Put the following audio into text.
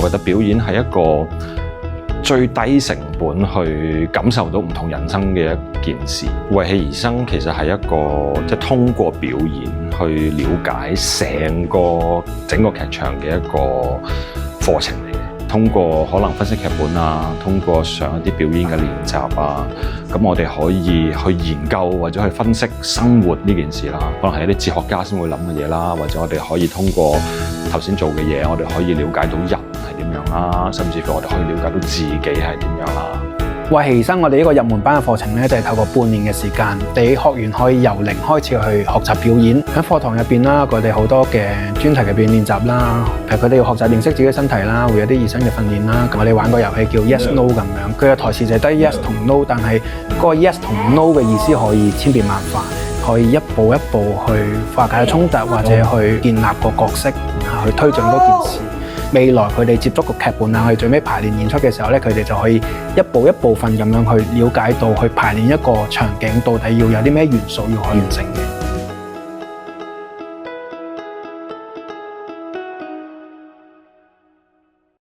我覺得表演係一個最低成本去感受到唔同人生嘅一件事。為戲而生其實係一個即係通過表演去了解整個劇場嘅一個課程嚟嘅。通過可能分析劇本啊，通過上一啲表演嘅練習啊，咁我哋可以去研究或者去分析生活呢件事啦。可能係一啲哲學家先會諗嘅嘢啦，或者我哋可以通過頭先做嘅嘢，我哋可以了解到人係點樣啦，甚至乎我哋可以了解到自己係點樣啦。為戲而生，我哋呢個入門班嘅課程咧，就係透過半年嘅時間，俾學員可以由零開始去學習表演。喺課堂入邊啦，佢哋好多嘅專題嘅表演練習啦，譬如佢哋要學習認識自己嘅身體啦，會有啲熱身嘅訓練啦。我哋玩個遊戲叫 Yes No 咁樣，佢嘅台詞就係得 Yes 同 No， 但係嗰個 Yes 同 No 嘅意思可以千變萬化，可以一步一步去化解衝突，或者去建立個角色，然後去推進嗰件事。未來佢哋接觸個劇本啊，去最尾排練演出嘅時候咧，佢哋就可以一步一部分咁樣去了解到，去排練一個場景到底要有啲咩元素要去完成嘅。